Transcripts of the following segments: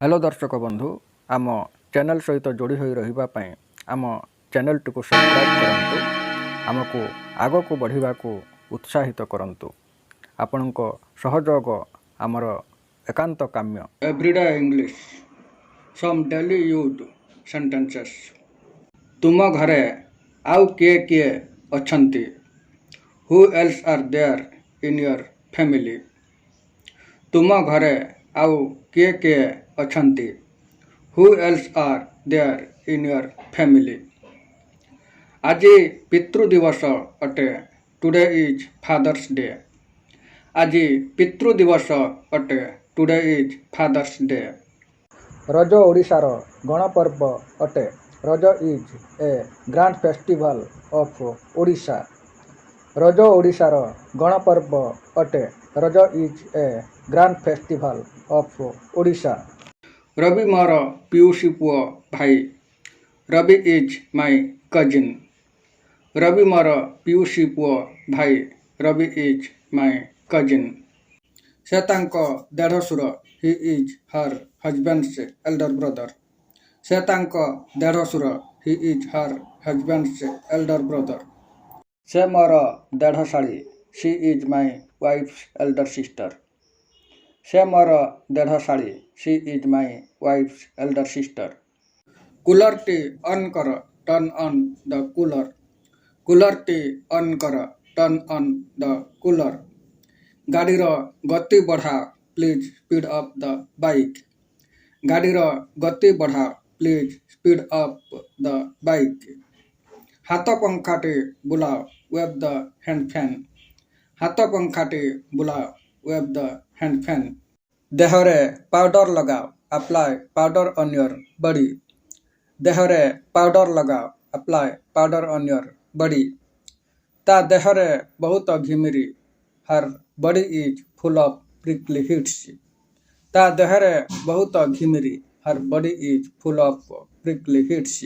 Hello दर्शक बंधु आम चैनल सहित जोड़ी हो रही आम चैनल टी सब्सक्राइब करूँ आमको आग को बढ़ा को उत्साहित करूँ आपण सहयोग आमर एकांत काम्य। Everyday English some daily use sentences. तुम घरे आउ किए किए अछंती? Who else are there in your family? तुम घरे आउ किए किए अछंती? Who else are there in your family? आज पितृ दिवस अटे। Today is Father's Day. आज पितृ दिवस अटे। Today is Father's Day. Raja ओडिशार गणपर्व अटे। Raja is a grand festival of Odisha. Raja ओडिशार गणपर्व अटे। Raja is a grand festival of Odisha. Ravi मोर पियूसी पुओ भाई। Ravi is my cousin. Ravi मोर पियूसी पुओ भाई। Ravi is my cousin. से तांको देढ़सुर। He is her husband's elder brother. से तांको देढ़सुर। He is her husband's elder brother. से मोर देढ़शाड़ी। She is my wife's elder sister. से मोर देढ़शाड़ी। She is my wife's elder sister. Cooler टी ऑन कर। Turn on the cooler. Cooler टी ऑन कर। Turn on the cooler. गाड़ीर गति बढ़ा। Please speed up the bike. गाड़ीर गति बढ़ा। Please speed up the bike. हाथ पंखाटी बुलाओ। Wave the hand fan. हाथ पंखाटी बुलाओ। Wave the hand fan. देहरे पाउडर लगाओ। Apply powder on your body. देहरे पाउडर लगाओ। Apply powder on your body. ता देहरे बहुत घिमिरी। Her body is full of prickly heats. ता देहरे बहुत घिमिरी। Her body is full of prickly heats.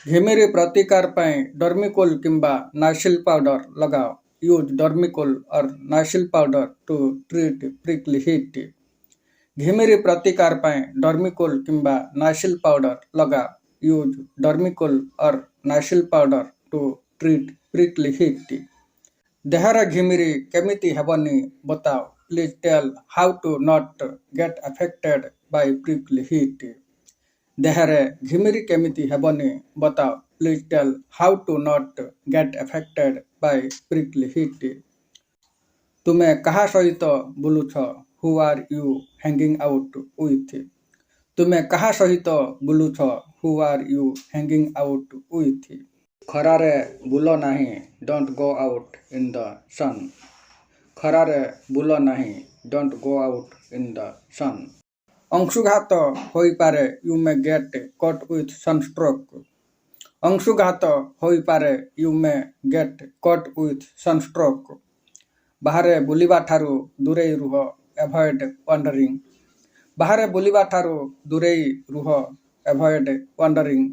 घिमिरी प्रतिकार पाई डर्मिकोल किंबा नाइसिल पाउडर लगाओ। Use Dermicool or Nycil powder to treat prickly heat. घिमिरी प्रतिकार पाई डर्मिकोल किंबा नाइसिल पाउडर लगाओ। Use Dermicool or Nycil powder to treat prickly heat. देहरे घिमिरी केमिति हेबनी बताओ। Please tell how to not get affected by prickly heat. देहरे घिमिरी केमिति हेबनी बताओ। Please tell how to not get affected by prickly heat. तुमे कहा सहित बुलुछ? Who are you hanging out with? तुमे कहा सहित बुलुछ? Who are you hanging out with? खरारे बुलो नाही। Don't go out in the sun. खरारे बुलो नाही। Don't go out in the sun. अंशुघात होई पारे। You may get cut with sunstroke. अंशुघात होई पारे। You may get cut with sunstroke. बाहरे बुलिबा ठारू दूरेई रुह। Avoid wandering. बाहरे बुलिबा ठारू दूरेई रुह। Avoid wandering.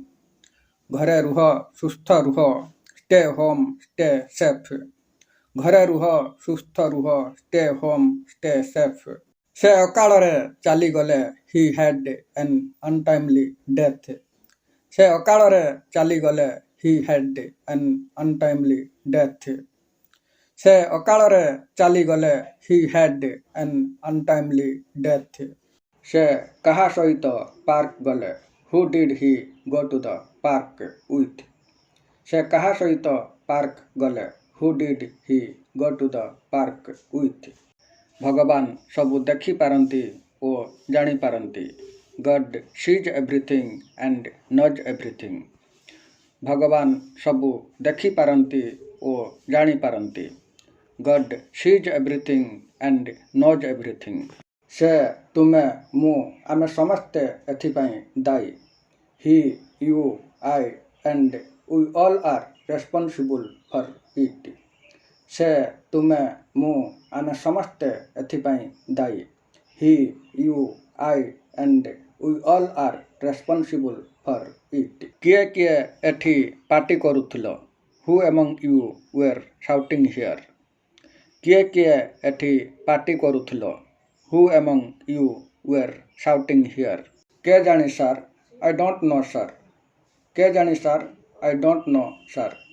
घरे रुह। सुस्थ रुह। Stay home stay safe. घरे रुह। सुस्थ रुह। Stay home stay safe. से अकाଳରେ ଚାଲିଗଲେ। He had an untimely death. से अकाଳରେ ଚାଲିଗଲେ। He had an untimely death. से अकाଳରେ ଚାଲିଗଲେ। He had an untimely death. से काहा सहित पार्क गले? Who did he go to the park with? से काहा सहित पार्क गले? Who did he go to the park with? भगवान सबु देखि पारंती ओ जानी पारंती। God sees everything and knows everything. भगवान सबु देखि पारंती ओ जानी पारंती। God sees everything and knows everything. से तुमे मु आमे समस्ते एथिपाई दायी। He you I and we all are responsible for it. से तुमे मु आमे समस्ते एथिपाई दायी। He you I and we all are responsible for it. किए किए एठी पार्टी करुथिलो? Who among you were shouting here? किए किए एठी पार्टी करुथिलो? Who among you were shouting here? के जाने sir, I don't know sir. के जाने sir, I don't know sir.